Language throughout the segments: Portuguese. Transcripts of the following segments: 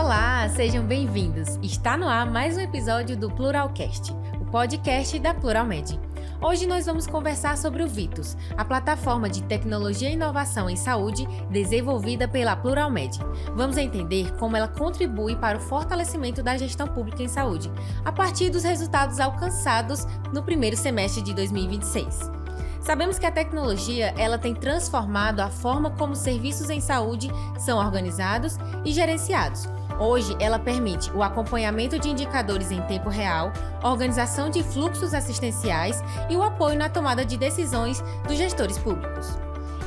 Olá, sejam bem-vindos! Está no ar mais um episódio do Pluralcast, o podcast da Pluralmed. Hoje nós vamos conversar sobre o Vitus, a plataforma de tecnologia e inovação em saúde desenvolvida pela Pluralmed. Vamos entender como ela contribui para o fortalecimento da gestão pública em saúde, a partir dos resultados alcançados no primeiro semestre de 2026. Sabemos que a tecnologia ela tem transformado a forma como serviços em saúde são organizados e gerenciados. Hoje, ela permite o acompanhamento de indicadores em tempo real, organização de fluxos assistenciais e o apoio na tomada de decisões dos gestores públicos.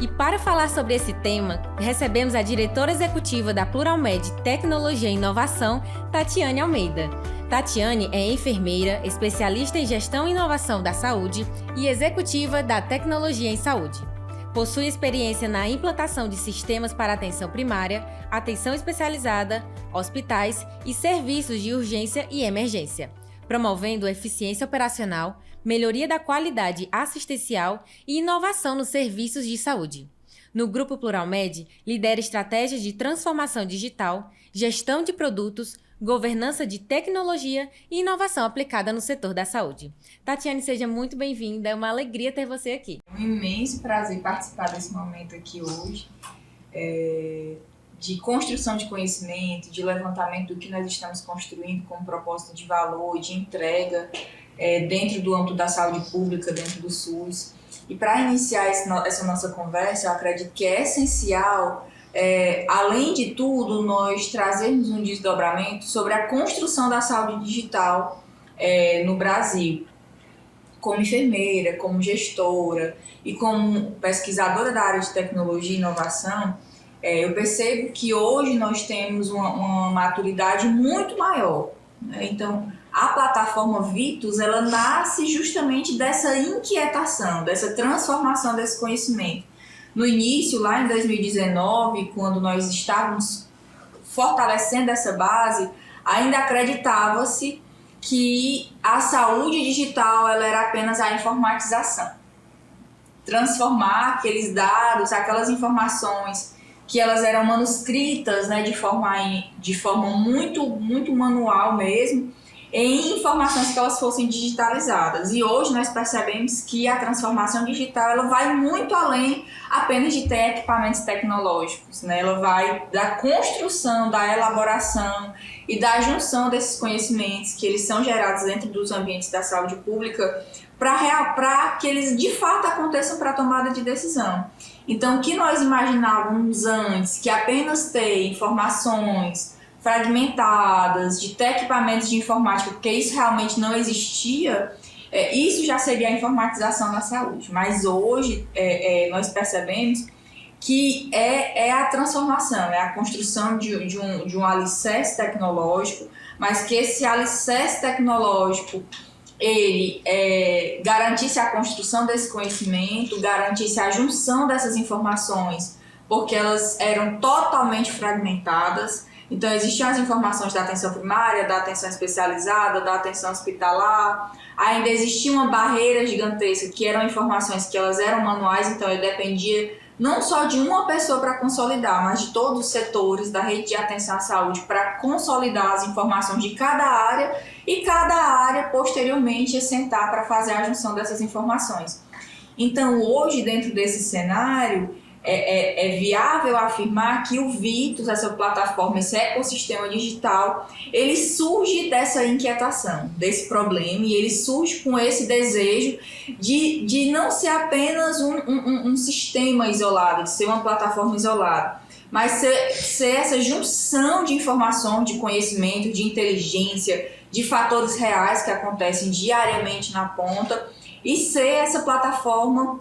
E para falar sobre esse tema, recebemos a diretora executiva da Pluralmed Tecnologia e Inovação, Tatiane Almeida. Tatiane é enfermeira, especialista em gestão e inovação da saúde e executiva da tecnologia em saúde. Possui experiência na implantação de sistemas para atenção primária, atenção especializada, hospitais e serviços de urgência e emergência, promovendo eficiência operacional, melhoria da qualidade assistencial e inovação nos serviços de saúde. No Grupo Pluralmed, lidera estratégias de transformação digital, gestão de produtos, governança de tecnologia e inovação aplicada no setor da saúde. Tatiane, seja muito bem-vinda, é uma alegria ter você aqui. É um imenso prazer participar desse momento aqui hoje, de construção de conhecimento, de levantamento do que nós estamos construindo como proposta de valor e de entrega dentro do âmbito da saúde pública, dentro do SUS. E para iniciar essa nossa conversa, eu acredito que é essencial, além de tudo, nós trazermos um desdobramento sobre a construção da saúde digital no Brasil. Como enfermeira, como gestora e como pesquisadora da área de tecnologia e inovação, eu percebo que hoje nós temos uma maturidade muito maior, né? Então, a plataforma Vitus, ela nasce justamente dessa inquietação, dessa transformação desse conhecimento. No início, lá em 2019, quando nós estávamos fortalecendo essa base, ainda acreditava-se que a saúde digital ela era apenas a informatização. Transformar aqueles dados, aquelas informações que elas eram manuscritas, né, de forma muito, muito manual mesmo, em informações que elas fossem digitalizadas. E hoje nós percebemos que a transformação digital ela vai muito além apenas de ter equipamentos tecnológicos, né? Ela vai da construção, da elaboração e da junção desses conhecimentos que eles são gerados dentro dos ambientes da saúde pública para que eles de fato aconteçam para a tomada de decisão. Então, o que nós imaginávamos antes, que apenas ter informações fragmentadas, de ter equipamentos de informática, porque isso realmente não existia, isso já seria a informatização da saúde. Mas hoje nós percebemos que é a transformação, é a construção de um alicerce tecnológico, mas que esse alicerce tecnológico ele garantisse a construção desse conhecimento, garantisse a junção dessas informações, porque elas eram totalmente fragmentadas. Então, existiam as informações da atenção primária, da atenção especializada, da atenção hospitalar. Ainda existia uma barreira gigantesca, que eram informações que elas eram manuais, então eu dependia não só de uma pessoa para consolidar, mas de todos os setores da rede de atenção à saúde para consolidar as informações de cada área e cada área, posteriormente, ia sentar para fazer a junção dessas informações. Então, hoje, dentro desse cenário, é viável afirmar que o Vitus, essa plataforma, esse ecossistema digital, ele surge dessa inquietação, desse problema, e ele surge com esse desejo de não ser apenas um sistema isolado, de ser uma plataforma isolada, mas ser essa junção de informação, de conhecimento, de inteligência, de fatores reais que acontecem diariamente na ponta, e ser essa plataforma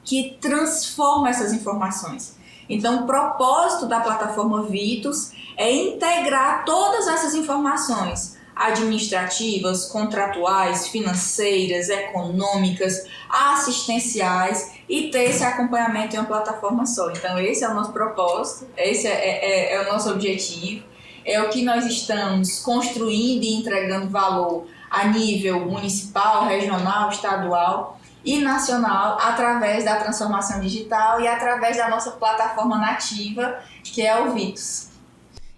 que transforma essas informações. Então, o propósito da plataforma Vitus é integrar todas essas informações administrativas, contratuais, financeiras, econômicas, assistenciais e ter esse acompanhamento em uma plataforma só. Então, esse é o nosso propósito, esse é o nosso objetivo, é o que nós estamos construindo e entregando valor a nível municipal, regional, estadual e nacional através da transformação digital e através da nossa plataforma nativa, que é o Vitus.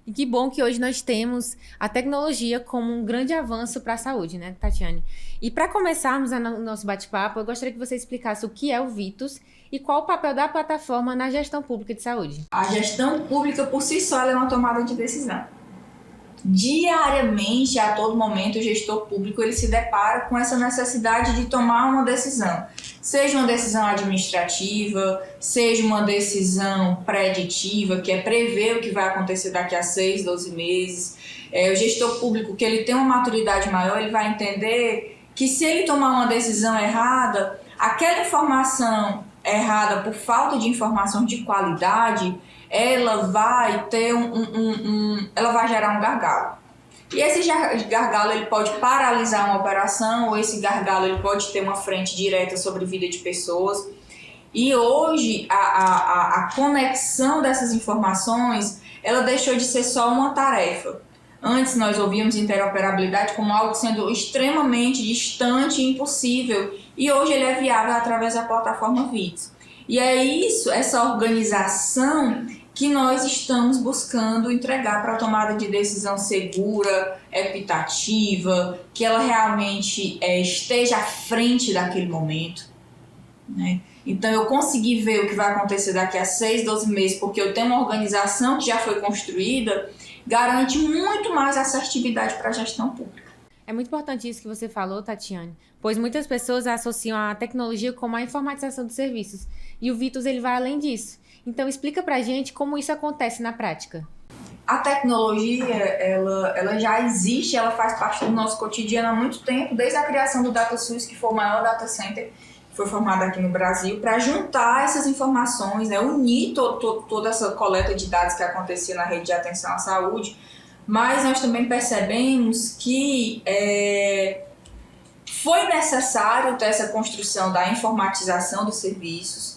E que bom que hoje nós temos a tecnologia como um grande avanço para a saúde, né, Tatiane? E para começarmos o nosso bate-papo, eu gostaria que você explicasse o que é o Vitus e qual o papel da plataforma na gestão pública de saúde. A gestão pública, por si só, ela é uma tomada de decisão. Diariamente, a todo momento, o gestor público ele se depara com essa necessidade de tomar uma decisão. Seja uma decisão administrativa, seja uma decisão preditiva, que é prever o que vai acontecer daqui a 6, 12 meses. O gestor público, que ele tem uma maturidade maior, ele vai entender que se ele tomar uma decisão errada, aquela informação errada por falta de informação de qualidade, ela vai ter ela vai gerar um gargalo. E esse gargalo ele pode paralisar uma operação, ou esse gargalo ele pode ter uma frente direta sobre a vida de pessoas. E hoje a conexão dessas informações, ela deixou de ser só uma tarefa. Antes nós ouvíamos interoperabilidade como algo sendo extremamente distante e impossível, e hoje ele é viável através da plataforma Vitus. E é isso, essa organização que nós estamos buscando entregar para a tomada de decisão segura, equitativa, que ela realmente esteja à frente daquele momento, né? Então eu consegui ver o que vai acontecer daqui a 6, 12 meses, porque eu tenho uma organização que já foi construída, garante muito mais assertividade para a gestão pública. É muito importante isso que você falou, Tatiane, pois muitas pessoas associam a tecnologia como a informatização dos serviços, e o Vitus ele vai além disso. Então explica pra gente como isso acontece na prática. A tecnologia, ela já existe, ela faz parte do nosso cotidiano há muito tempo, desde a criação do DataSUS, que foi o maior data center que foi formado aqui no Brasil, para juntar essas informações, né, unir toda essa coleta de dados que acontecia na rede de atenção à saúde. Mas nós também percebemos que foi necessário ter essa construção da informatização dos serviços,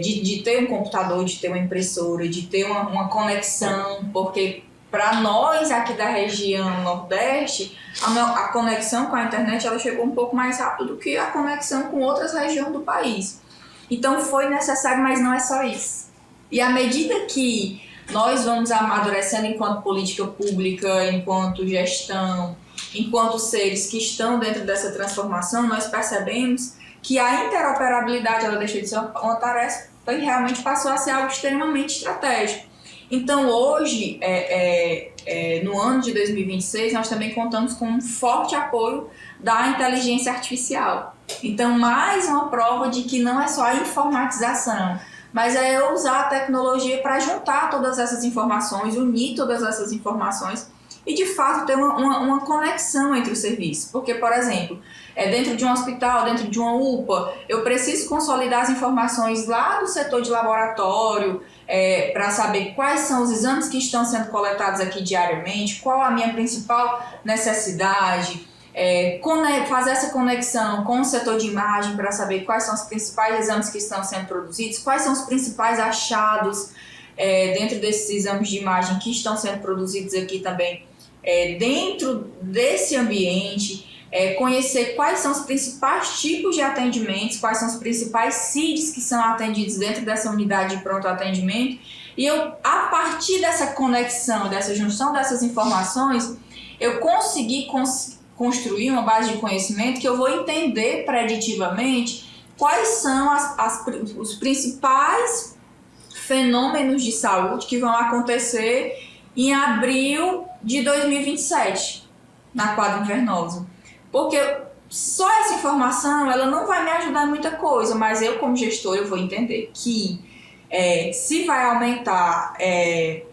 de ter um computador, de ter uma impressora, de ter uma conexão, porque para nós aqui da região Nordeste, a conexão com a internet ela chegou um pouco mais rápido do que a conexão com outras regiões do país. Então foi necessário, mas não é só isso. E à medida que nós vamos amadurecendo enquanto política pública, enquanto gestão, enquanto seres que estão dentro dessa transformação, nós percebemos que a interoperabilidade ela deixou de ser uma tarefa e realmente passou a ser algo extremamente estratégico. Então hoje, no ano de 2026, nós também contamos com um forte apoio da inteligência artificial. Então mais uma prova de que não é só a informatização, mas é eu usar a tecnologia para juntar todas essas informações, unir todas essas informações e, de fato, ter uma conexão entre os serviços. Porque, por exemplo, dentro de um hospital, dentro de uma UPA, eu preciso consolidar as informações lá do setor de laboratório para saber quais são os exames que estão sendo coletados aqui diariamente, qual a minha principal necessidade, fazer essa conexão com o setor de imagem para saber quais são os principais exames que estão sendo produzidos, quais são os principais achados dentro desses exames de imagem que estão sendo produzidos aqui também dentro desse ambiente, conhecer quais são os principais tipos de atendimentos, quais são os principais CIDs que são atendidos dentro dessa unidade de pronto atendimento, e eu, a partir dessa conexão, dessa junção dessas informações, eu consegui construir uma base de conhecimento que eu vou entender preditivamente quais são os principais fenômenos de saúde que vão acontecer em abril de 2027, na quadra invernosa. Porque só essa informação ela não vai me ajudar em muita coisa, mas eu, como gestor, eu vou entender que se vai aumentar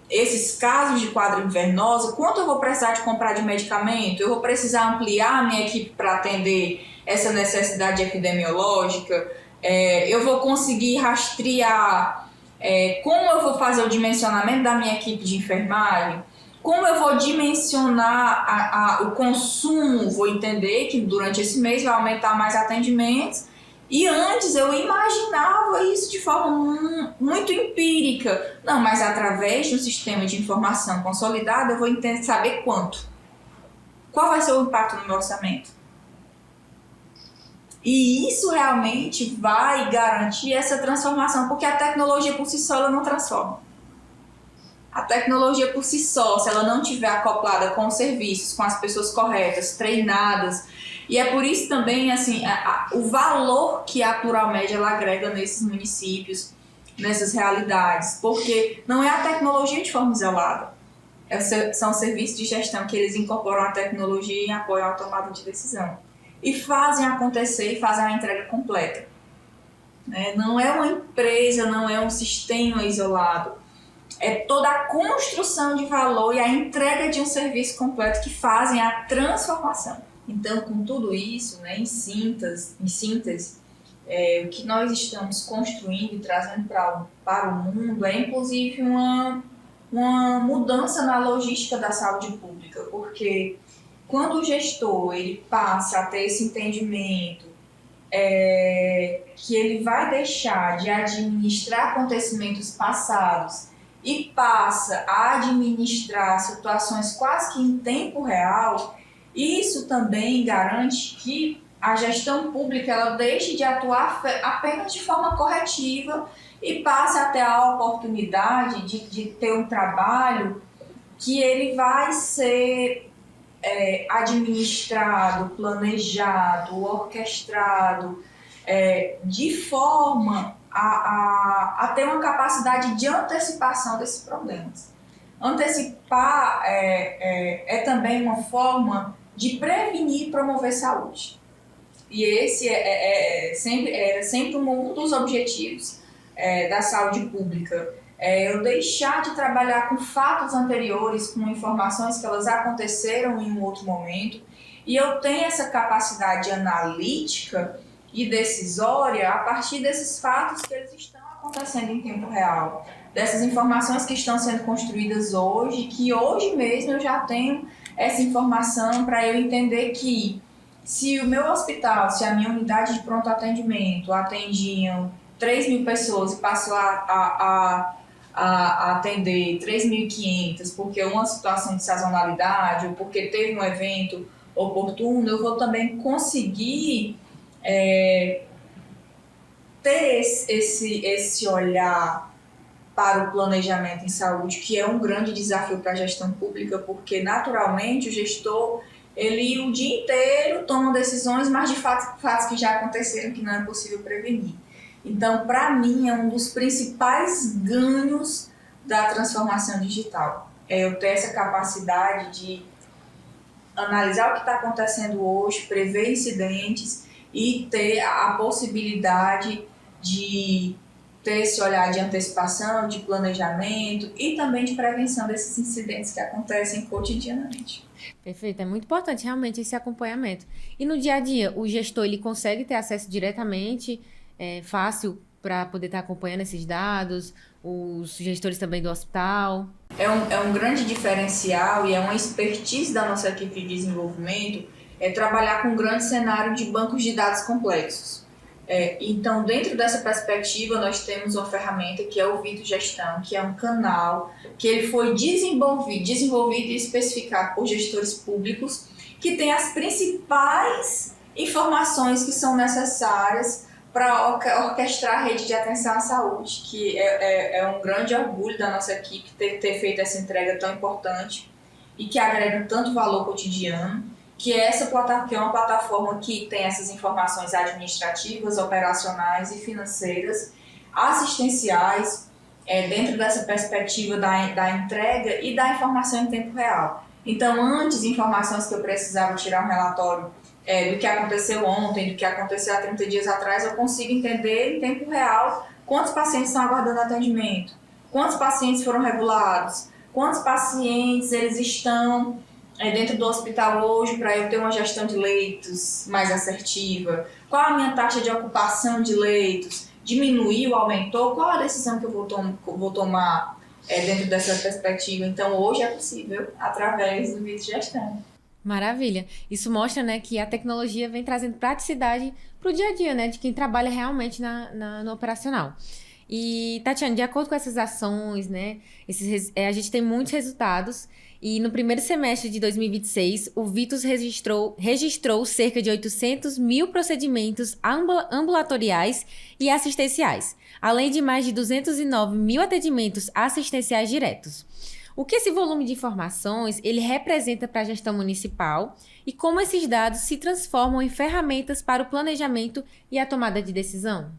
esses casos de quadra invernosa, quanto eu vou precisar de comprar de medicamento, eu vou precisar ampliar a minha equipe para atender essa necessidade epidemiológica, eu vou conseguir rastrear como eu vou fazer o dimensionamento da minha equipe de enfermagem, como eu vou dimensionar o consumo, vou entender que durante esse mês vai aumentar mais atendimentos. E antes eu imaginava isso de forma muito empírica. Não, mas através de um sistema de informação consolidado eu vou saber quanto. Qual vai ser o impacto no meu orçamento? E isso realmente vai garantir essa transformação, porque a tecnologia por si só ela não transforma. A tecnologia por si só, se ela não estiver acoplada com os serviços, com as pessoas corretas, treinadas, e é por isso também, assim, o valor que a Pluralmed ela agrega nesses municípios, nessas realidades, porque não é a tecnologia de forma isolada, são serviços de gestão que eles incorporam a tecnologia e apoiam a tomada de decisão. E fazem acontecer e fazem a entrega completa. Não é uma empresa, não é um sistema isolado. É toda a construção de valor e a entrega de um serviço completo que fazem a transformação. Então, com tudo isso, em síntese, o que nós estamos construindo e trazendo para o mundo é, inclusive, uma mudança na logística da saúde pública, porque quando o gestor ele passa a ter esse entendimento que ele vai deixar de administrar acontecimentos passados e passa a administrar situações quase que em tempo real, isso também garante que a gestão pública ela deixe de atuar apenas de forma corretiva e passe a ter a oportunidade de ter um trabalho que ele vai ser administrado, planejado, orquestrado, de forma a ter uma capacidade de antecipação desses problemas. Antecipar é também uma forma de prevenir e promover saúde. E esse era sempre um dos objetivos da saúde pública. Eu deixar de trabalhar com fatos anteriores, com informações que elas aconteceram em um outro momento, e eu tenho essa capacidade analítica e decisória a partir desses fatos que eles estão acontecendo em tempo real, dessas informações que estão sendo construídas hoje, que hoje mesmo eu já tenho essa informação para eu entender que se o meu hospital, se a minha unidade de pronto atendimento atendiam 3.000 pessoas e passou a atender 3.500 porque uma situação de sazonalidade ou porque teve um evento oportuno, eu vou também conseguir ter esse olhar para o planejamento em saúde, que é um grande desafio para a gestão pública, porque naturalmente o gestor ele o dia inteiro toma decisões, mas de fatos que já aconteceram que não é possível prevenir. Então, para mim, é um dos principais ganhos da transformação digital. É eu ter essa capacidade de analisar o que está acontecendo hoje, prever incidentes e ter a possibilidade de ter esse olhar de antecipação, de planejamento e também de prevenção desses incidentes que acontecem cotidianamente. Perfeito, é muito importante realmente esse acompanhamento. E no dia a dia, o gestor ele consegue ter acesso diretamente, fácil para poder estar acompanhando esses dados, os gestores também do hospital? É um grande diferencial e é uma expertise da nossa equipe de desenvolvimento trabalhar com um grande cenário de bancos de dados complexos. Então, dentro dessa perspectiva, nós temos uma ferramenta que é o Vitos Gestão, que é um canal que ele foi desenvolvido e especificado por gestores públicos, que tem as principais informações que são necessárias para orquestrar a rede de atenção à saúde, que é um grande orgulho da nossa equipe ter feito essa entrega tão importante e que agrega tanto valor cotidiano, que é uma plataforma que tem essas informações administrativas, operacionais e financeiras, assistenciais, dentro dessa perspectiva da entrega e da informação em tempo real. Então, antes, informações que eu precisava tirar um relatório do que aconteceu ontem, do que aconteceu há 30 dias atrás, eu consigo entender em tempo real quantos pacientes estão aguardando atendimento, quantos pacientes foram regulados, quantos pacientes eles estão dentro do hospital hoje para eu ter uma gestão de leitos mais assertiva, qual a minha taxa de ocupação de leitos, diminuiu, aumentou, qual a decisão que eu vou tomar dentro dessa perspectiva. Então, hoje é possível através do Vitos Gestão. Maravilha. Isso mostra, né, que a tecnologia vem trazendo praticidade para o dia a dia, né, de quem trabalha realmente no operacional. E, Tatiana, de acordo com essas ações, né, a gente tem muitos resultados. E no primeiro semestre de 2026, o Vitus registrou cerca de 800 mil procedimentos ambulatoriais e assistenciais, além de mais de 209 mil atendimentos assistenciais diretos. O que esse volume de informações ele representa para a gestão municipal e como esses dados se transformam em ferramentas para o planejamento e a tomada de decisão?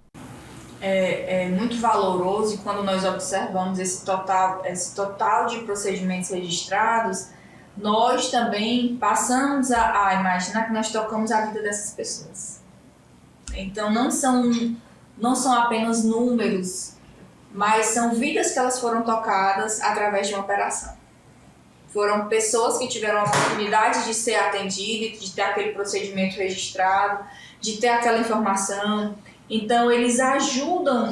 É muito valoroso e quando nós observamos esse total de procedimentos registrados, nós também passamos a imaginar que nós tocamos a vida dessas pessoas. Então não são apenas números, mas são vidas que elas foram tocadas através de uma operação. Foram pessoas que tiveram a oportunidade de ser atendidas, de ter aquele procedimento registrado, de ter aquela informação. Então, eles ajudam,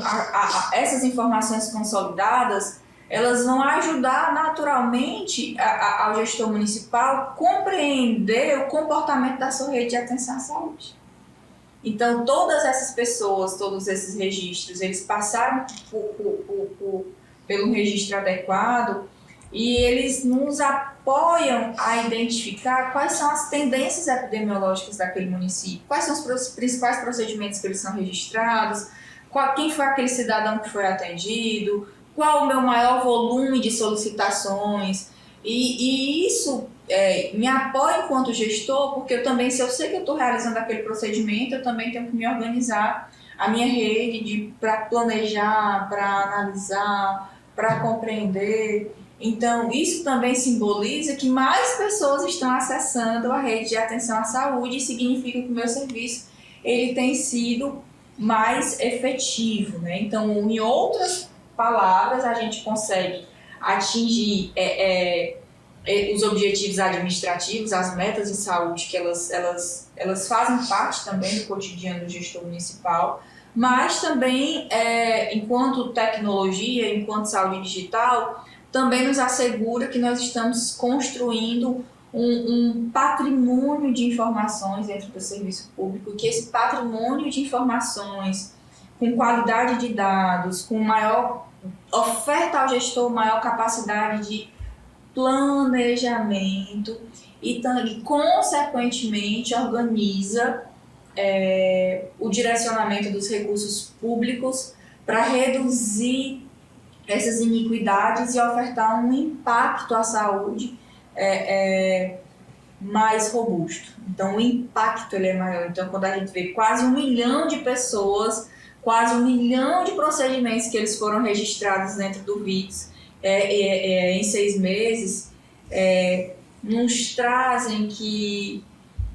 essas informações consolidadas, elas vão ajudar naturalmente ao gestor municipal a compreender o comportamento da sua rede de atenção à saúde. Então, todas essas pessoas, todos esses registros, eles passaram pelo registro adequado e eles nos apoiam a identificar quais são as tendências epidemiológicas daquele município, quais são os principais procedimentos que eles são registrados, quem foi aquele cidadão que foi atendido, qual o meu maior volume de solicitações. E isso me apoia enquanto gestor, porque eu também, se eu sei que eu estou realizando aquele procedimento, eu também tenho que me organizar a minha rede para planejar, para analisar, para compreender. Então, isso também simboliza que mais pessoas estão acessando a rede de atenção à saúde e significa que o meu serviço ele tem sido mais efetivo, né? Então, em outras palavras, a gente consegue atingir os objetivos administrativos, as metas de saúde, que elas fazem parte também do cotidiano do gestor municipal, mas também, enquanto tecnologia, enquanto saúde digital, também nos assegura que nós estamos construindo um patrimônio de informações dentro do serviço público, e que esse patrimônio de informações, com qualidade de dados, com maior oferta ao gestor, maior capacidade de planejamento e consequentemente, organiza o direcionamento dos recursos públicos para reduzir essas iniquidades e ofertar um impacto à saúde mais robusto. Então, o impacto ele é maior. Então, quando a gente vê quase 1 milhão de pessoas, quase 1 milhão de procedimentos que eles foram registrados dentro do Vitus em 6 meses, nos trazem que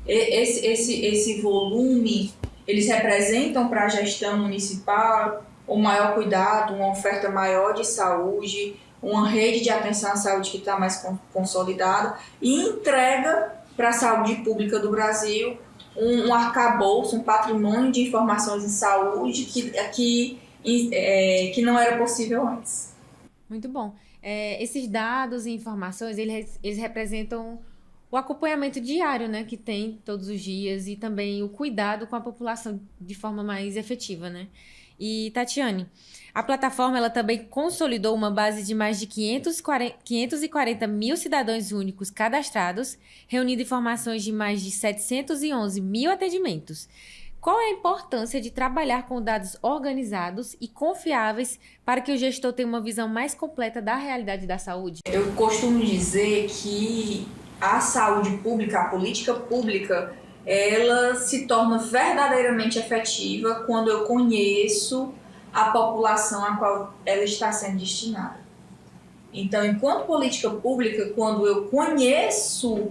esse volume, eles representam para a gestão municipal um maior cuidado, uma oferta maior de saúde, uma rede de atenção à saúde que está mais consolidada e entrega para a saúde pública do Brasil um arcabouço, um patrimônio de informações em saúde que não era possível antes. Muito bom. Esses dados e informações, eles representam o acompanhamento diário, né, que tem todos os dias e também o cuidado com a população de forma mais efetiva, né? E, Tatiane, a plataforma ela também consolidou uma base de mais de 540 mil cidadãos únicos cadastrados, reunindo informações de mais de 711 mil atendimentos. Qual é a importância de trabalhar com dados organizados e confiáveis para que o gestor tenha uma visão mais completa da realidade da saúde? Eu costumo dizer que a saúde pública, a política pública, ela se torna verdadeiramente efetiva quando eu conheço a população a qual ela está sendo destinada. Então, enquanto política pública, quando eu conheço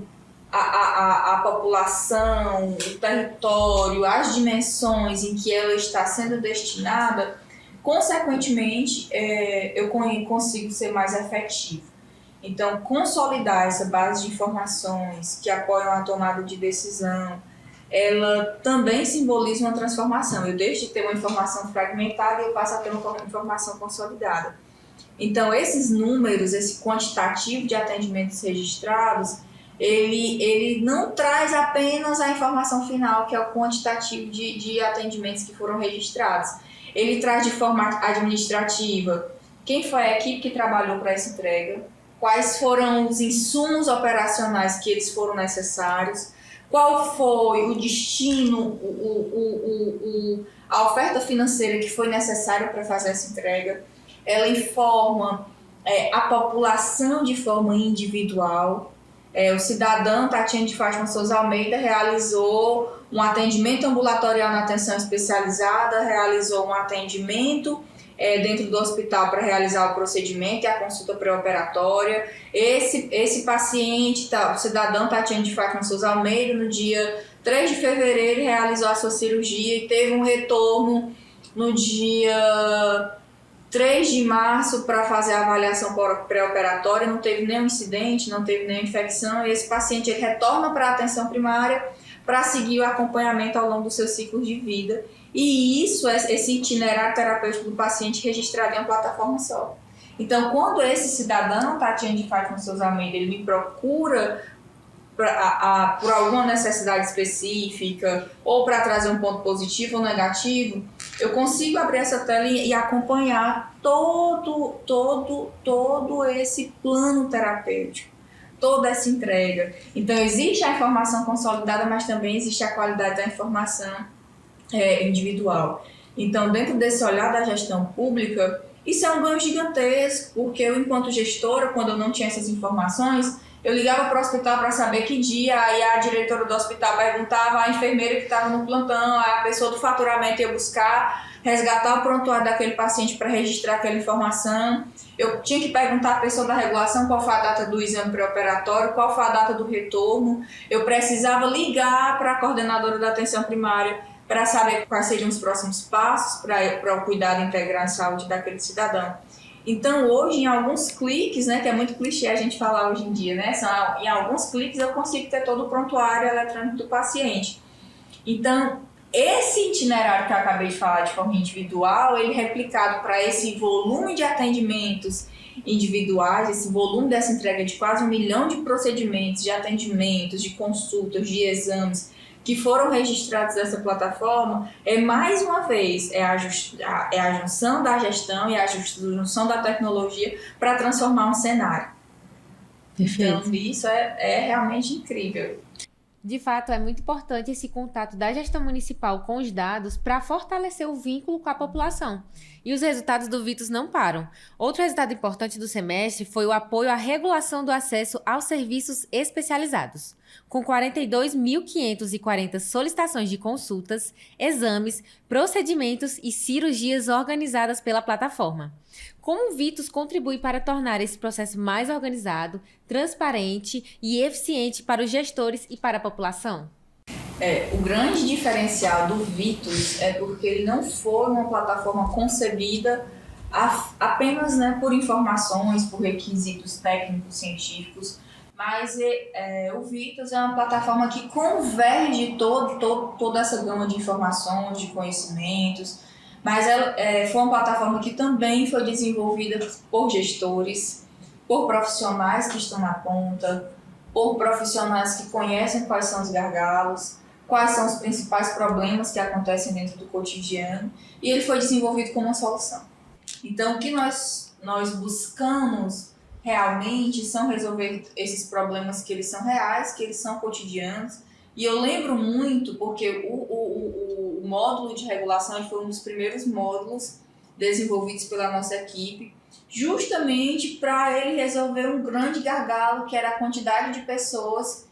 a população, o território, as dimensões em que ela está sendo destinada, consequentemente, eu consigo ser mais efetivo. Então, consolidar essa base de informações que apoiam a tomada de decisão, ela também simboliza uma transformação. Eu deixo de ter uma informação fragmentada e eu passo a ter uma informação consolidada. Então, esses números, esse quantitativo de atendimentos registrados, ele não traz apenas a informação final, que é o quantitativo de atendimentos que foram registrados. Ele traz de forma administrativa quem foi a equipe que trabalhou para essa entrega, quais foram os insumos operacionais que eles foram necessários, qual foi o destino, a oferta financeira que foi necessária para fazer essa entrega. Ela informa a população de forma individual. O cidadão Tatiane de Fátima Souza Almeida realizou um atendimento ambulatorial na atenção especializada, realizou um atendimento dentro do hospital para realizar o procedimento e a consulta pré-operatória. Esse paciente, o cidadão Tatiane de Fátima Souza Almeida, no dia 3 de fevereiro, realizou a sua cirurgia e teve um retorno no dia 3 de março para fazer a avaliação pré-operatória, não teve nenhum incidente, não teve nenhuma infecção, e esse paciente ele retorna para a atenção primária para seguir o acompanhamento ao longo do seu ciclo de vida. E isso, esse itinerário terapêutico do paciente registrado em uma plataforma só. Então, quando esse cidadão, Tatiane de Fátima Souza Almeida, ele me procura por alguma necessidade específica ou para trazer um ponto positivo ou negativo, eu consigo abrir essa tela e acompanhar todo esse plano terapêutico, toda essa entrega. Então, existe a informação consolidada, mas também existe a qualidade da informação individual. Então, dentro desse olhar da gestão pública, isso é um ganho gigantesco, porque eu, enquanto gestora, quando eu não tinha essas informações, eu ligava para o hospital para saber que dia, aí a diretora do hospital perguntava, a enfermeira que estava no plantão, a pessoa do faturamento ia buscar, resgatar o prontuário daquele paciente para registrar aquela informação. Eu tinha que perguntar à pessoa da regulação qual foi a data do exame pré-operatório, qual foi a data do retorno. Eu precisava ligar para a coordenadora da atenção primária para saber quais seriam os próximos passos para o cuidado integral em saúde daquele cidadão. Então, hoje, em alguns cliques, né, que é muito clichê a gente falar hoje em dia, né, em alguns cliques eu consigo ter todo o prontuário eletrônico do paciente. Então, esse itinerário que eu acabei de falar de forma individual, ele é replicado para esse volume de atendimentos individuais, esse volume dessa entrega de quase 1 milhão de procedimentos, de atendimentos, de consultas, de exames, que foram registrados nessa plataforma, mais uma vez, a junção da gestão e a junção da tecnologia para transformar um cenário. Perfeito. Então, isso é realmente incrível. De fato, é muito importante esse contato da gestão municipal com os dados para fortalecer o vínculo com a população. E os resultados do Vitos não param. Outro resultado importante do semestre foi o apoio à regulação do acesso aos serviços especializados, com 42.540 solicitações de consultas, exames, procedimentos e cirurgias organizadas pela plataforma. Como o Vitos contribui para tornar esse processo mais organizado, transparente e eficiente para os gestores e para a população? O grande diferencial do Vitos é porque ele não foi uma plataforma concebida apenas, né, por informações, por requisitos técnicos, científicos, mas o Vitos é uma plataforma que converge toda essa gama de informações, de conhecimentos, mas foi uma plataforma que também foi desenvolvida por gestores, por profissionais que estão na ponta, por profissionais que conhecem quais são os gargalos, quais são os principais problemas que acontecem dentro do cotidiano, e ele foi desenvolvido como uma solução. Então, o que nós buscamos realmente são resolver esses problemas que eles são reais, que eles são cotidianos. E eu lembro muito porque o módulo de regulação foi um dos primeiros módulos desenvolvidos pela nossa equipe, justamente para ele resolver um grande gargalo, que era a quantidade de pessoas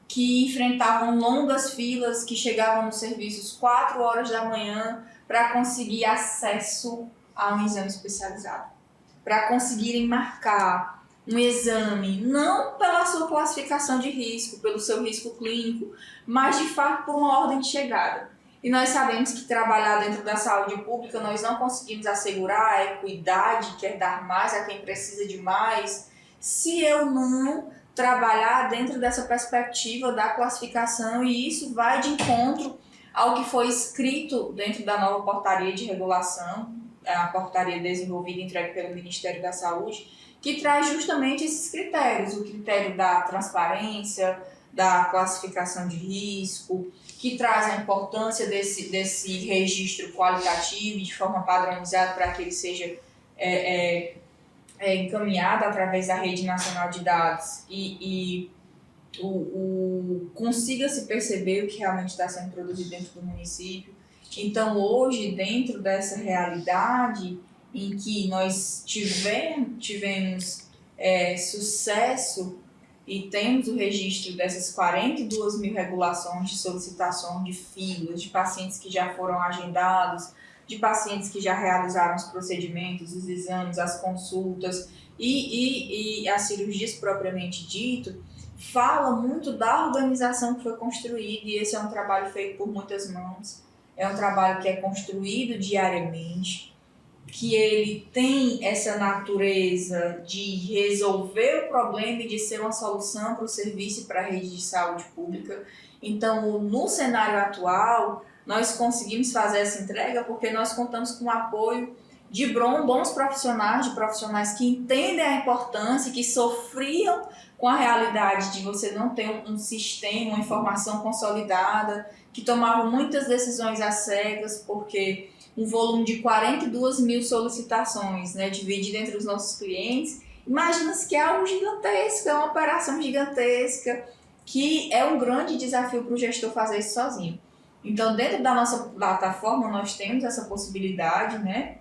que enfrentavam longas filas, que chegavam nos serviços 4 horas da manhã para conseguir acesso a um exame especializado, para conseguirem marcar um exame, não pela sua classificação de risco, pelo seu risco clínico, mas de fato por uma ordem de chegada. E nós sabemos que trabalhar dentro da saúde pública, nós não conseguimos assegurar a equidade, que é dar mais a quem precisa de mais, se eu não trabalhar dentro dessa perspectiva da classificação, e isso vai de encontro ao que foi escrito dentro da nova portaria de regulação, a portaria desenvolvida e entregue pelo Ministério da Saúde, que traz justamente esses critérios, o critério da transparência, da classificação de risco, que traz a importância desse registro qualitativo de forma padronizada para que ele seja encaminhado através da Rede Nacional de Dados e consiga se perceber o que realmente está sendo produzido dentro do município. Então, hoje, dentro dessa realidade em que nós tivemos sucesso e temos o registro dessas 42 mil regulações de solicitação de filas, de pacientes que já foram agendados, de pacientes que já realizaram os procedimentos, os exames, as consultas e as cirurgias propriamente dito, fala muito da organização que foi construída, e esse é um trabalho feito por muitas mãos, é um trabalho que é construído diariamente, que ele tem essa natureza de resolver o problema e de ser uma solução para o serviço e para a rede de saúde pública. Então, no cenário atual, nós conseguimos fazer essa entrega porque nós contamos com o apoio de bons profissionais, de profissionais que entendem a importância, que sofriam com a realidade de você não ter um sistema, uma informação consolidada, que tomavam muitas decisões às cegas, porque um volume de 42 mil solicitações, né, dividido entre os nossos clientes, imagina-se que é algo gigantesco, é uma operação gigantesca, que é um grande desafio para o gestor fazer isso sozinho. Então, dentro da nossa plataforma, nós temos essa possibilidade, né,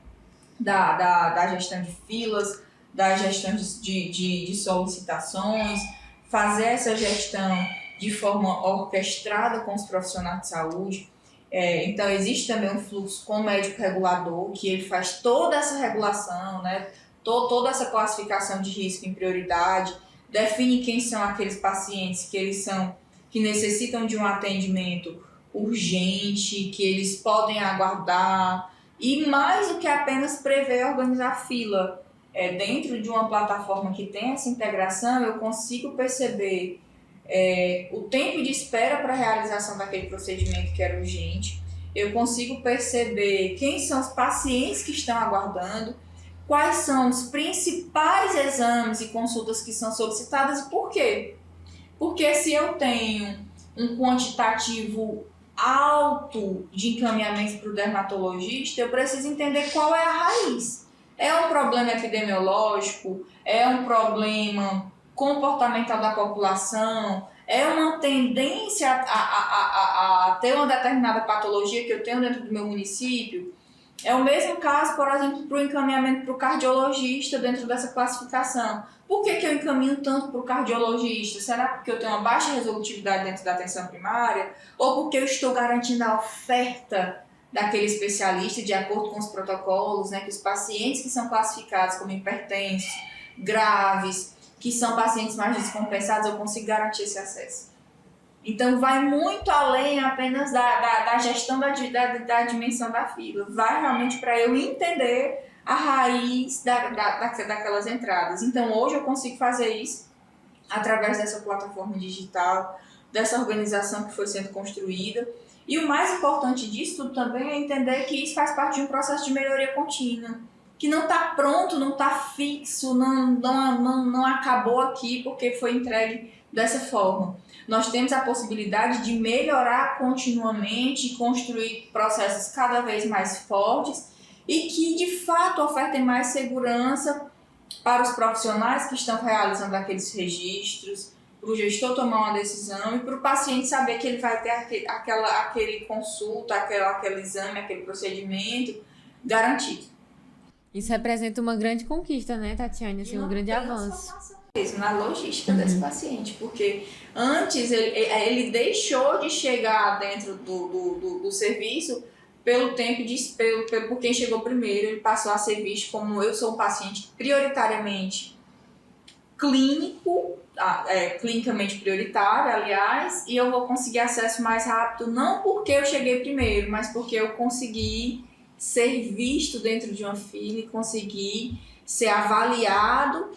da gestão de filas, da gestão de solicitações, fazer essa gestão de forma orquestrada com os profissionais de saúde. Então, existe também um fluxo com o médico regulador, que ele faz toda essa regulação, né, toda essa classificação de risco em prioridade, define quem são aqueles pacientes que necessitam de um atendimento urgente, que eles podem aguardar, e mais do que apenas prever organizar fila. Dentro de uma plataforma que tem essa integração, eu consigo perceber o tempo de espera para a realização daquele procedimento que era urgente, eu consigo perceber quem são os pacientes que estão aguardando, quais são os principais exames e consultas que são solicitadas e por quê? Porque se eu tenho um quantitativo alto de encaminhamento para o dermatologista, eu preciso entender qual é a raiz. É um problema epidemiológico? É um problema comportamental da população? É uma tendência a ter uma determinada patologia que eu tenho dentro do meu município? É o mesmo caso, por exemplo, para o encaminhamento para o cardiologista dentro dessa classificação. Por que eu encaminho tanto para o cardiologista? Será porque eu tenho uma baixa resolutividade dentro da atenção primária? Ou porque eu estou garantindo a oferta daquele especialista de acordo com os protocolos, né, que os pacientes que são classificados como hipertensos, graves, que são pacientes mais descompensados, eu consigo garantir esse acesso. Então, vai muito além apenas da gestão da dimensão da fila. Vai realmente para eu entender a raiz daquelas entradas. Então, hoje eu consigo fazer isso através dessa plataforma digital, dessa organização que foi sendo construída. E o mais importante disso tudo também é entender que isso faz parte de um processo de melhoria contínua, que não está pronto, não está fixo, não acabou aqui porque foi entregue dessa forma. Nós temos a possibilidade de melhorar continuamente, construir processos cada vez mais fortes e que, de fato, ofertem mais segurança para os profissionais que estão realizando aqueles registros, para o gestor tomar uma decisão e para o paciente saber que ele vai ter aquele consulta, aquele exame, aquele procedimento garantido. Isso representa uma grande conquista, né, Tatiane? Assim, um grande avanço. Mesmo na logística desse paciente, porque antes ele deixou de chegar dentro do serviço pelo tempo por quem chegou primeiro, ele passou a ser visto como eu sou um paciente prioritariamente clínico, clinicamente prioritário, aliás, e eu vou conseguir acesso mais rápido, não porque eu cheguei primeiro, mas porque eu consegui ser visto dentro de uma fila e consegui ser avaliado,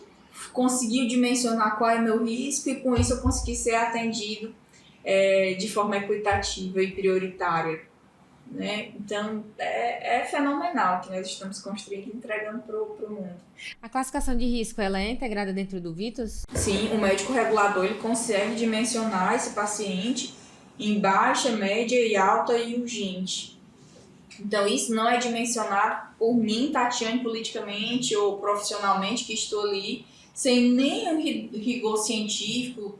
conseguiu dimensionar qual é o meu risco e com isso eu consegui ser atendido de forma equitativa e prioritária. né? Então, é fenomenal que nós estamos construindo e entregando para o mundo. A classificação de risco, ela é integrada dentro do Vitus? Sim, o médico regulador ele consegue dimensionar esse paciente em baixa, média e alta e urgente. Então, isso não é dimensionado por mim, Tatiane, politicamente ou profissionalmente, que estou ali, sem nenhum rigor científico,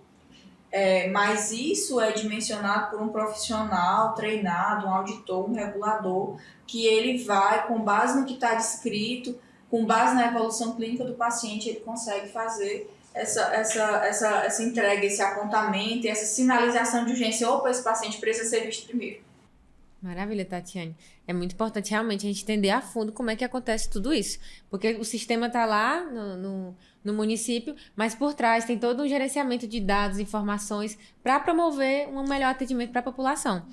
mas isso é dimensionado por um profissional treinado, um auditor, um regulador, que ele vai, com base no que está descrito, com base na evolução clínica do paciente, ele consegue fazer essa entrega, esse apontamento, essa sinalização de urgência. Opa, esse paciente precisa ser visto primeiro. Maravilha, Tatiane. É muito importante realmente a gente entender a fundo como é que acontece tudo isso. Porque o sistema está lá no município, mas por trás tem todo um gerenciamento de dados, informações, para promover um melhor atendimento para a população.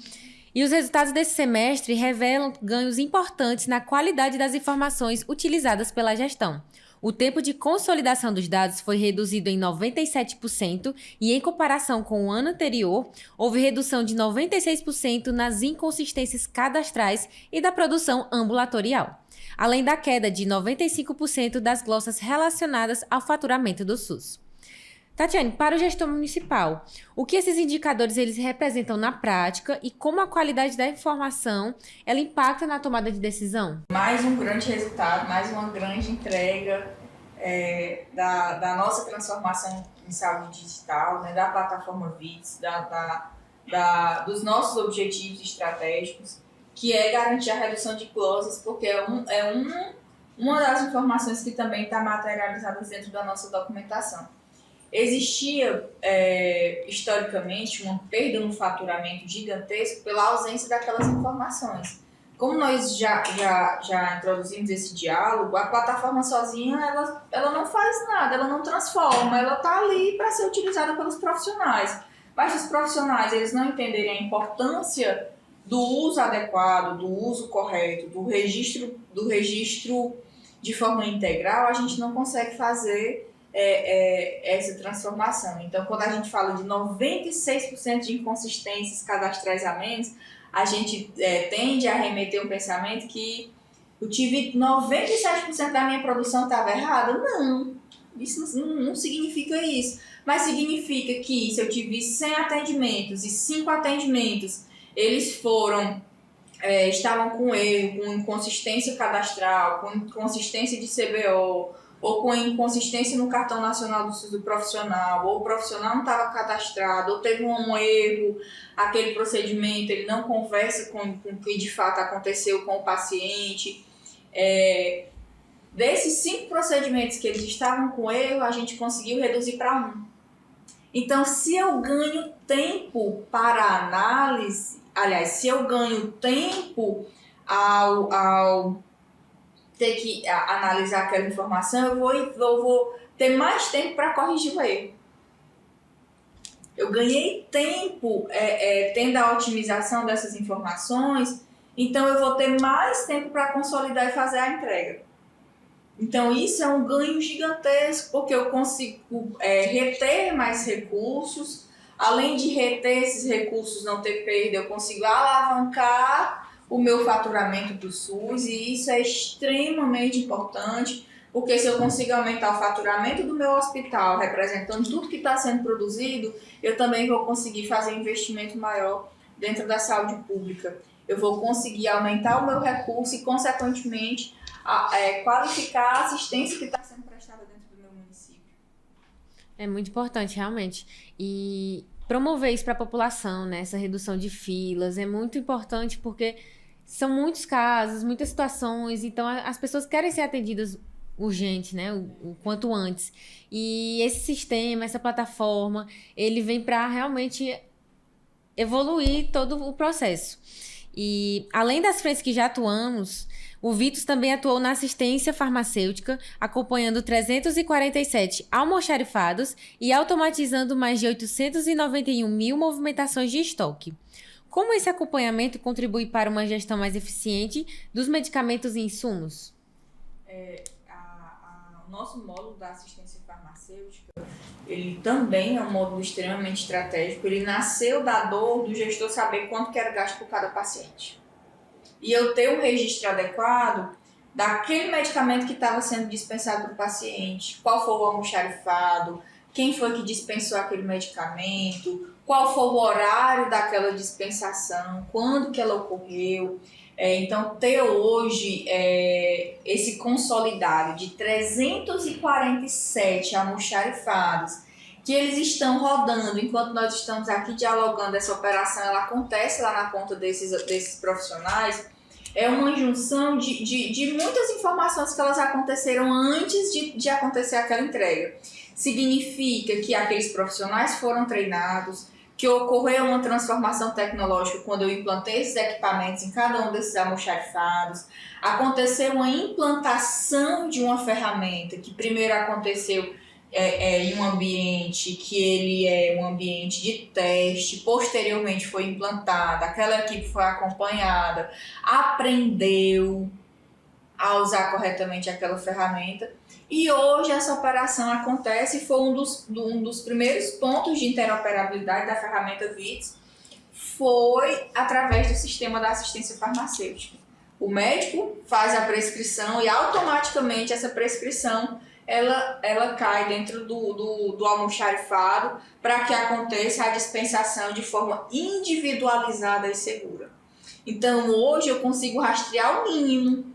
E os resultados desse semestre revelam ganhos importantes na qualidade das informações utilizadas pela gestão. O tempo de consolidação dos dados foi reduzido em 97% e, em comparação com o ano anterior, houve redução de 96% nas inconsistências cadastrais e da produção ambulatorial, além da queda de 95% das glossas relacionadas ao faturamento do SUS. Tatiane, para o gestor municipal, o que esses indicadores eles representam na prática e como a qualidade da informação ela impacta na tomada de decisão? Mais um grande resultado, mais uma grande entrega da nossa transformação em saúde digital, né, da plataforma Vitus, dos nossos objetivos estratégicos, que é garantir a redução de glosas, porque uma das informações que também está materializada dentro da nossa documentação. Existia, historicamente, uma perda no faturamento gigantesco pela ausência daquelas informações. Como nós já introduzimos esse diálogo, a plataforma sozinha ela não faz nada, ela não transforma, ela está ali para ser utilizada pelos profissionais. Mas os profissionais eles não entenderem a importância do uso adequado, do uso correto, do registro de forma integral, a gente não consegue fazer essa transformação. Então, quando a gente fala de 96% de inconsistências cadastrais a menos, a gente tende a remeter um pensamento que eu tive 97% da minha produção estava errada. Não, isso não significa isso. Mas significa que se eu tive 100 atendimentos e 5 atendimentos, eles estavam com erro, com inconsistência cadastral, com inconsistência de CBO, ou com inconsistência no cartão nacional do SUS do profissional, ou o profissional não estava cadastrado, ou teve um erro, aquele procedimento, ele não conversa com o que de fato aconteceu com o paciente. Desses 5 procedimentos que eles estavam com erro, a gente conseguiu reduzir para 1. Então, se eu ganho tempo para análise, se eu ganho tempo ao ter que analisar aquela informação, eu vou ter mais tempo para corrigir o erro. Eu ganhei tempo tendo a otimização dessas informações, então eu vou ter mais tempo para consolidar e fazer a entrega. Então isso é um ganho gigantesco, porque eu consigo reter mais recursos, além de reter esses recursos, não ter perda, eu consigo alavancar o meu faturamento do SUS, e isso é extremamente importante, porque se eu consigo aumentar o faturamento do meu hospital, representando tudo que está sendo produzido, eu também vou conseguir fazer um investimento maior dentro da saúde pública. Eu vou conseguir aumentar o meu recurso e, consequentemente, qualificar a assistência que está sendo prestada dentro do meu município. É muito importante, realmente. E promover isso para a população, né? Essa redução de filas, é muito importante porque são muitos casos, muitas situações, então as pessoas querem ser atendidas urgente, né? O quanto antes. E esse sistema, essa plataforma, ele vem para realmente evoluir todo o processo. E além das frentes que já atuamos, o Vitus também atuou na assistência farmacêutica, acompanhando 347 almoxarifados e automatizando mais de 891 mil movimentações de estoque. Como esse acompanhamento contribui para uma gestão mais eficiente dos medicamentos e insumos? O nosso módulo da assistência farmacêutica, ele também é um módulo extremamente estratégico. Ele nasceu da dor do gestor saber quanto que era gasto por cada paciente. e eu ter um registro adequado daquele medicamento que estava sendo dispensado para o paciente, qual foi o almoxarifado, quem foi que dispensou aquele medicamento, qual foi o horário daquela dispensação, quando que ela ocorreu. Então, ter hoje esse consolidado de 347 almoxarifados, que eles estão rodando, enquanto nós estamos aqui dialogando, essa operação ela acontece lá na conta desses profissionais, é uma junção de muitas informações que elas aconteceram antes de acontecer aquela entrega. Significa que aqueles profissionais foram treinados, que ocorreu uma transformação tecnológica quando eu implantei esses equipamentos em cada um desses almoxarifados. Aconteceu uma implantação de uma ferramenta que primeiro aconteceu em um ambiente que ele é um ambiente de teste, posteriormente foi implantada, aquela equipe foi acompanhada, aprendeu a usar corretamente aquela ferramenta. E hoje essa operação acontece e foi um dos primeiros pontos de interoperabilidade da ferramenta VITS, foi através do sistema da assistência farmacêutica. O médico faz a prescrição e automaticamente essa prescrição ela cai dentro do almoxarifado para que aconteça a dispensação de forma individualizada e segura. Então hoje eu consigo rastrear o mínimo,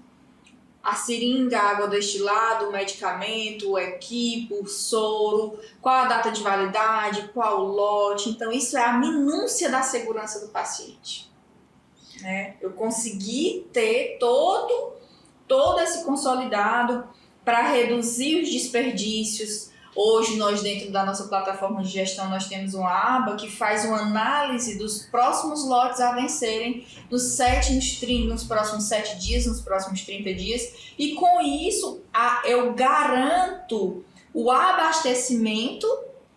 a seringa, a água destilada, o medicamento, o equipo, o soro, qual a data de validade, qual o lote. Então, isso é a minúcia da segurança do paciente. Eu consegui ter todo esse consolidado para reduzir os desperdícios. Hoje, nós dentro da nossa plataforma de gestão, nós temos uma aba que faz uma análise dos próximos lotes a vencerem nos próximos 7 dias, nos próximos 30 dias. E com isso, eu garanto o abastecimento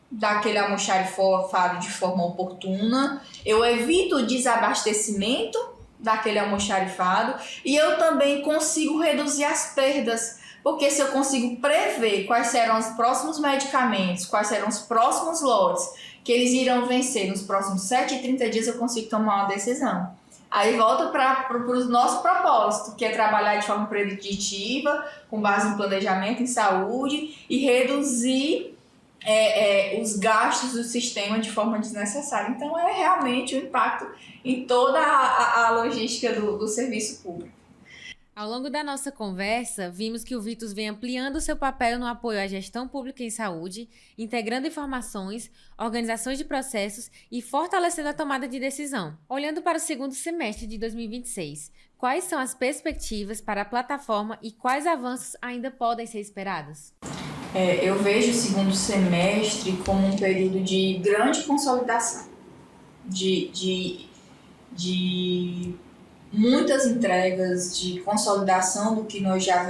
daquele almoxarifado de forma oportuna, eu evito o desabastecimento daquele almoxarifado e eu também consigo reduzir as perdas. Porque se eu consigo prever quais serão os próximos medicamentos, quais serão os próximos lotes que eles irão vencer nos próximos 7 e 30 dias, eu consigo tomar uma decisão. Aí volta para o nosso propósito, que é trabalhar de forma preditiva, com base em planejamento em saúde e reduzir os gastos do sistema de forma desnecessária. Então, é realmente o impacto em toda a logística do serviço público. Ao longo da nossa conversa, vimos que o Vitus vem ampliando seu papel no apoio à gestão pública em saúde, integrando informações, organizações de processos e fortalecendo a tomada de decisão. Olhando para o segundo semestre de 2026, quais são as perspectivas para a plataforma e quais avanços ainda podem ser esperados? Eu vejo o segundo semestre como um período de grande consolidação, de muitas entregas, de consolidação do que nós já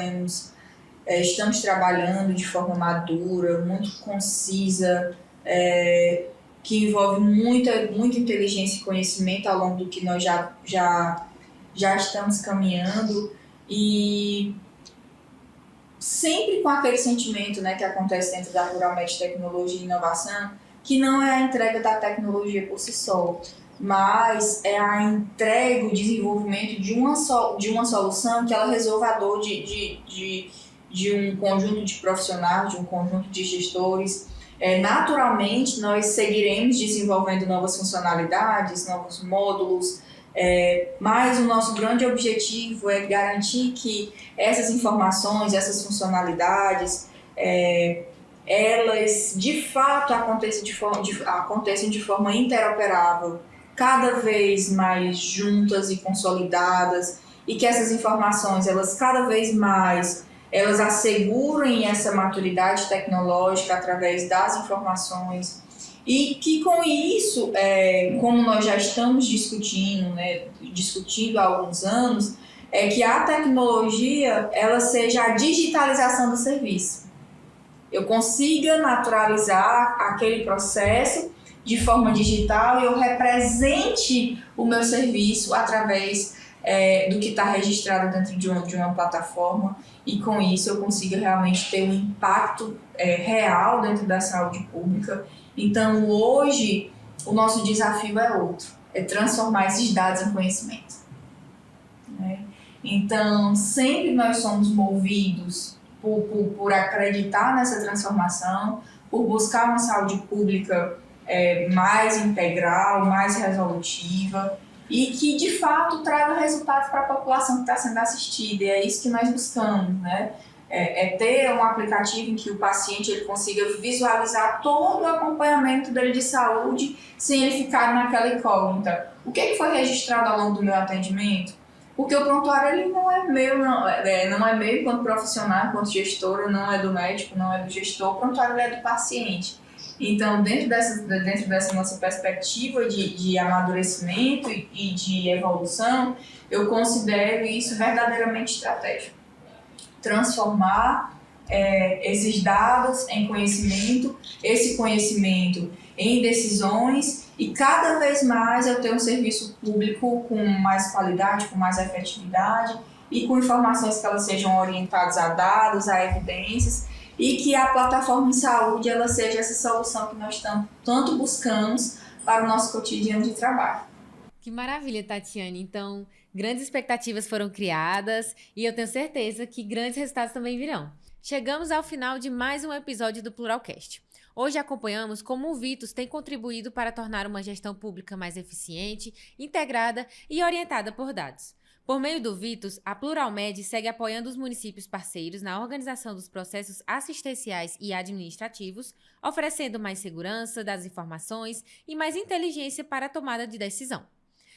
estamos trabalhando de forma madura, muito concisa, que envolve muita inteligência e conhecimento ao longo do que nós já estamos caminhando e sempre com aquele sentimento, que acontece dentro da Pluralmed Tecnologia e Inovação, que não é a entrega da tecnologia por si só, mas é a entrega, o desenvolvimento de uma solução que ela resolva a dor de um conjunto de profissionais, de um conjunto de gestores. Naturalmente, nós seguiremos desenvolvendo novas funcionalidades, novos módulos, mas o nosso grande objetivo é garantir que essas informações, essas funcionalidades, elas de fato aconteçam de forma interoperável, cada vez mais juntas e consolidadas, e que essas informações, elas cada vez mais, elas assegurem essa maturidade tecnológica através das informações, e que com isso, como nós já estamos discutindo há alguns anos, que a tecnologia ela seja a digitalização do serviço. Eu consiga naturalizar aquele processo de forma digital e eu represente o meu serviço através do que está registrado dentro de uma plataforma, e com isso eu consiga realmente ter um impacto real dentro da saúde pública. Então hoje o nosso desafio é outro, é transformar esses dados em conhecimento. Então, sempre nós somos movidos por acreditar nessa transformação, por buscar uma saúde pública mais integral, mais resolutiva e que, de fato, traga resultados para a população que está sendo assistida. E é isso que nós buscamos, né? Ter um aplicativo em que o paciente ele consiga visualizar todo o acompanhamento dele de saúde sem ele ficar naquela incógnita. O que foi registrado ao longo do meu atendimento? Porque o prontuário ele não é meu, não é meu enquanto profissional, enquanto gestora, não é do médico, não é do gestor, o prontuário é do paciente. Então, dentro dessa nossa perspectiva de amadurecimento e de evolução, eu considero isso verdadeiramente estratégico. Transformar esses dados em conhecimento, esse conhecimento em decisões e cada vez mais eu ter um serviço público com mais qualidade, com mais efetividade e com informações que elas sejam orientadas a dados, a evidências e que a plataforma em saúde ela seja essa solução que nós tanto buscamos para o nosso cotidiano de trabalho. Que maravilha, Tatiane. Então, grandes expectativas foram criadas e eu tenho certeza que grandes resultados também virão. Chegamos ao final de mais um episódio do Pluralcast. Hoje acompanhamos como o Vitus tem contribuído para tornar uma gestão pública mais eficiente, integrada e orientada por dados. Por meio do Vitus, a Pluralmed segue apoiando os municípios parceiros na organização dos processos assistenciais e administrativos, oferecendo mais segurança das informações e mais inteligência para a tomada de decisão.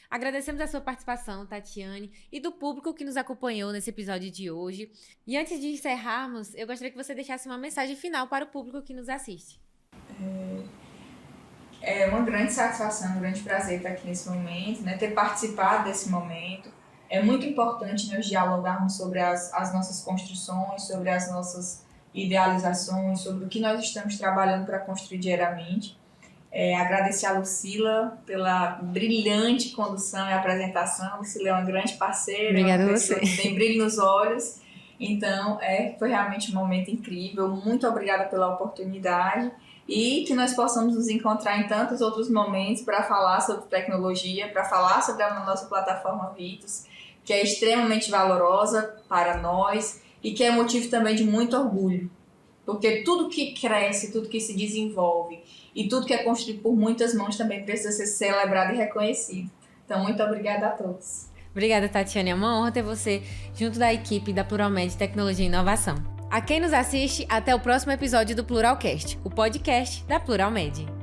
Agradecemos a sua participação, Tatiane, e do público que nos acompanhou nesse episódio de hoje. E antes de encerrarmos, eu gostaria que você deixasse uma mensagem final para o público que nos assiste. É uma grande satisfação, um grande prazer estar aqui nesse momento, né, ter participado desse momento. É muito importante nós dialogarmos sobre as nossas construções, sobre as nossas idealizações, sobre o que nós estamos trabalhando para construir diariamente. Agradecer a Lucila pela brilhante condução e apresentação. A Lucila é uma grande parceira, Obrigada uma a pessoa você. que tem brilho nos olhos. Então, foi realmente um momento incrível. Muito obrigada pela oportunidade e que nós possamos nos encontrar em tantos outros momentos para falar sobre tecnologia, para falar sobre a nossa plataforma Vitus, que é extremamente valorosa para nós e que é motivo também de muito orgulho. Porque tudo que cresce, tudo que se desenvolve e tudo que é construído por muitas mãos também precisa ser celebrado e reconhecido. Então, muito obrigada a todos. Obrigada, Tatiane. É uma honra ter você junto da equipe da Pluralmed Tecnologia e Inovação. A quem nos assiste, até o próximo episódio do Pluralcast, o podcast da Pluralmed.